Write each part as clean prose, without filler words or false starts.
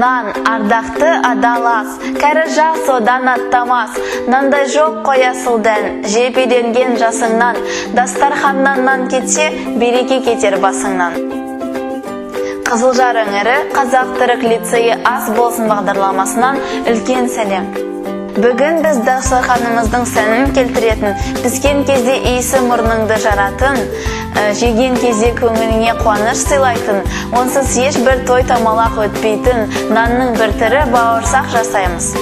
нан, ардақты адалас, кәрі жас одан аттамас, нандай жоқ қоясылдан, жеп үйренген жасыңнан, дастарханнан нан кетсе, береке кетер басыңнан. Қызылжар өңірі Қазақ-Түрік лицейі ас болсын бағдарламасынан үлкен сәлем. Бүгін біз дастарханымыздың сәнін келтіретін, піскен кезде иісі мұрныңды жаратын, жеген кезде көңіліңе қуаныш сыйлайтын, онсыз ешбір той томалақ өтпейтін нанның бір түрі бауырсақ жасаймыз.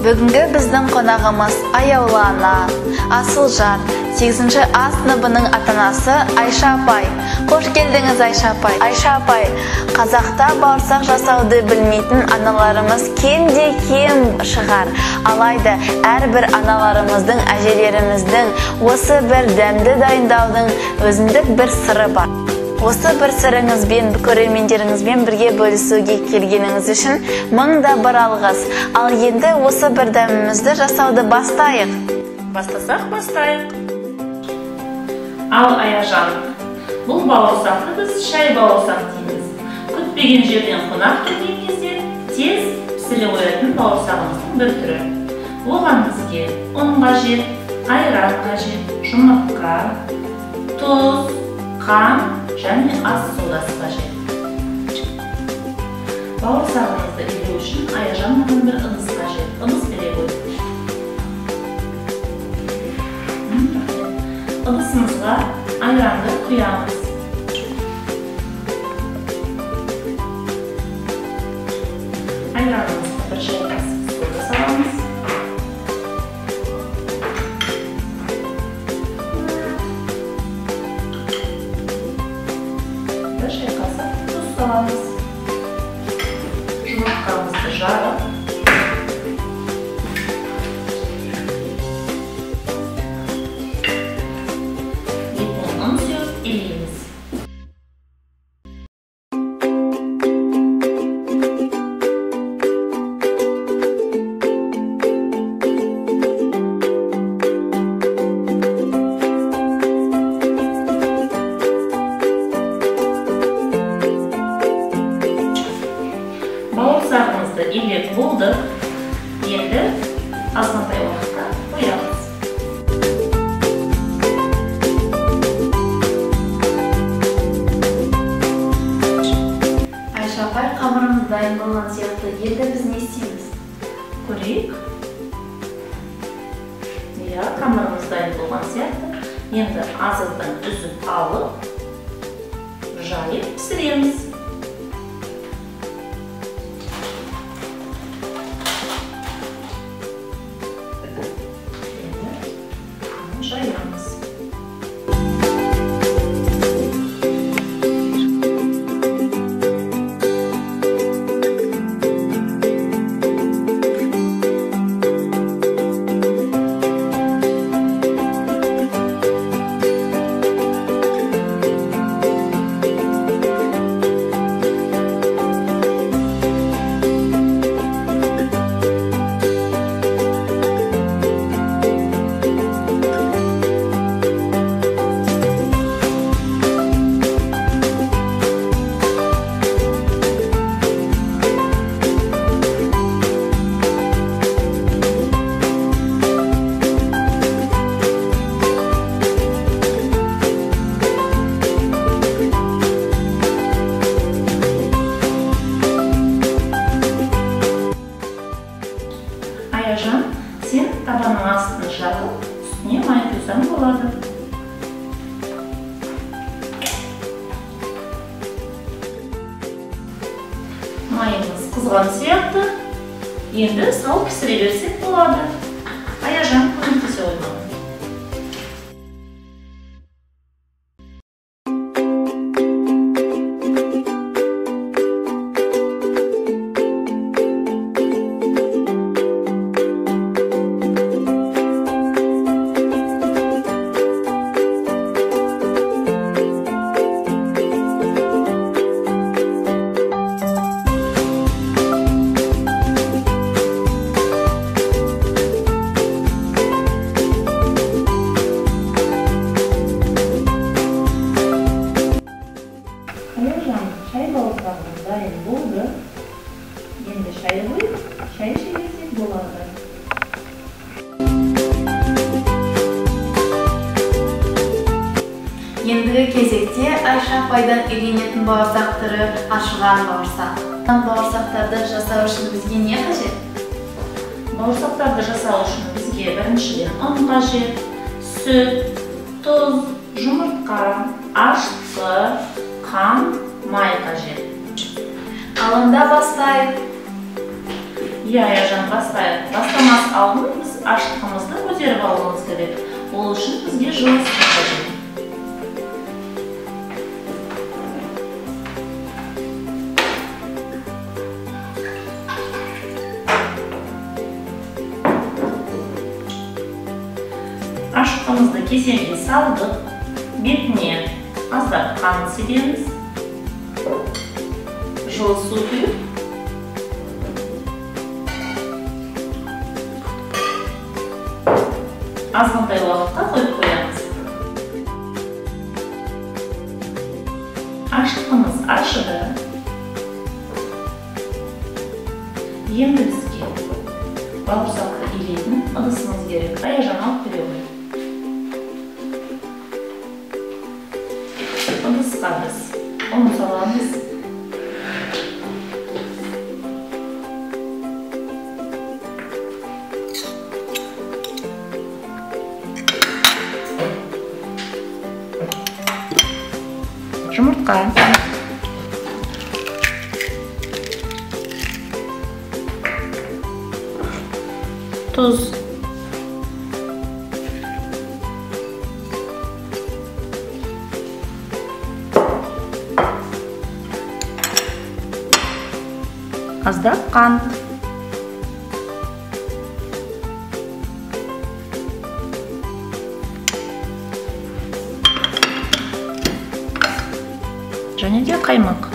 Бүгінгі біздің қонағымыз аяулы ана, Асылжар, 8-ші А сыныбының ата-анасы Айша апай. Қош келдіңіз, Айша апай. Айша апай, Қазақта бауырсақ жасауды білмейтін аналарымыз кем шығар. Алайда әрбір аналарымыздың, әжелеріміздің осы бір дәмді дайындаудың өзіндік бір сыры бар. Осы бір сырыңызбен, көрермендеріңізбен бірге бөлісуге келгеніңіз үшін мыңда бір алғыс. Ал енді осы бір дәмімізді жасауды бастайық. Бастасақ, бастайық. Ал Аяжан, бұл бауырсақты біз шай бауырсақ дейміз. Күтпеген жерден қонақ келген кезде тез пісіре қоятын бауырсағымыздың бір түрі. Оған бізге ұн қажет, айран қажет, жұмыртқа, тұз, қан және ас содасы қажет. Бауырсағымызды илеу үшін Аяжан маған бір ыдыс қажет. Ыдыс бере қойдық. Ыдысымызға айранды құямыз. Айранымызға бір шай қасық сода саламыз. Бір шай қасық тұз саламыз. Жұмыртқамызды жарып, бауырсағымызды илеп болды. Енді азғантай уақытқа қоямыз. Айша апай, қамырымыз дайын болған сияқты, енді біз не істейміз? Көрейік. Қамырымыз дайын болған сияқты. Енді азықтан үзіп алып, жайып пісіреміз. Жайамыз. Аяжан, сен табанның астын жағып, үстіне май құйсаң болады. Майымыз қызған сияқты, енді салып пісіре берсек болады. Аяжан, көмектесе қоймаған. Ендігі кезекте Айша апайдан үйренетін бауырсақ түрі ашыған бауырсақ. Бауырсақтарды жасау үшін бізге не қажет? Бауырсақтарды жасау үшін бізге біріншіден ұн қажет, сүт, тұз, жұмыртқа, ашытқы, қант, май қажет. Ал онда бастайық. Аяжан бастайық. Бастамас алдын біз ашытқымызды көтеріп алуымыз керек. Ол үшін бізге жылы су қажет. Ашытқымызды кесеге салдық, бетіне аздап қант себеміз, жылы су құйып, азғантай уақытқа қойып қоямыз. Ашытқымыз ашыды. Енді бізге бауырсақты илейтін ыдысымыз керек. Аяжан алып бере ғой. Ыдысқа біз ұн саламыз. Жұмыртқа, тұз, аздап қант, және де қаймақ.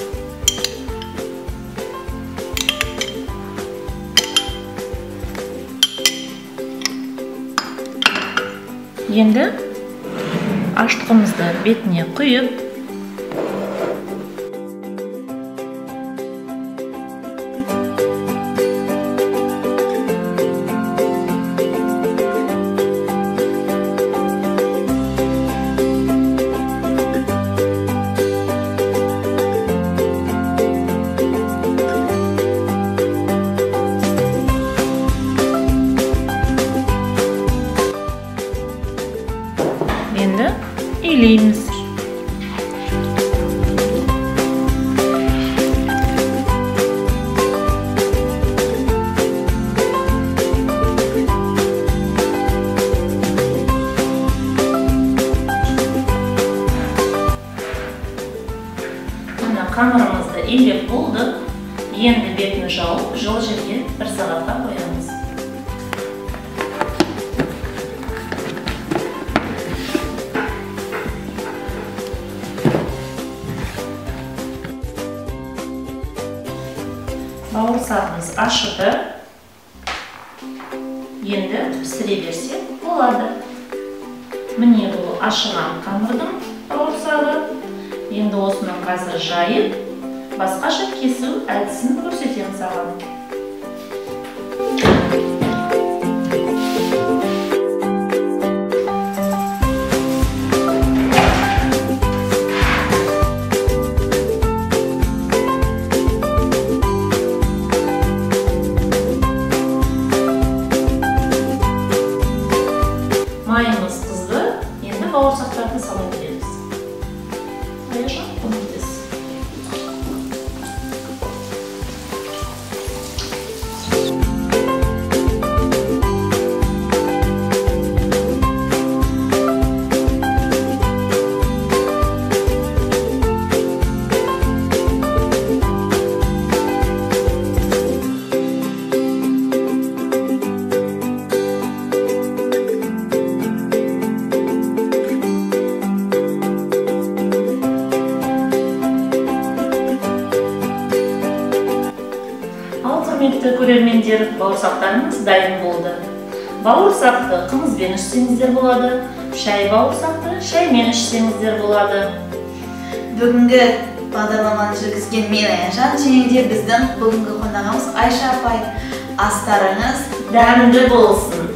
Енді ашытқымызды бетіне құйып, енді илейміз. Қамырымызды илеп болдық. Енді бетін жауып, жылы жерге 1 сағатқа қоямыз. Бауырсағымыз ашыды. Енді пісіре берсек болады. Міне бұл ашыған қамырдың бауырсағы. Енді осыны қазір жайып, басқаша кесу әдісін көрсетемін саған. Майымыз қызды, енді бауырсақтарды сала береміз. Аяжан, көмектес. Құрметті көрермендер, бауырсақтарымыз дайын болды. Бауырсақты қымызбен ішсеңіздер болады, шай бауырсақты шаймен ішсеңіздер болады. Бүгінгі бағдарламаны жүргізген мен Аяжан, және де біздің бүгінгі қонағымыз Айша апай. Астарыңыз дәмді болсын.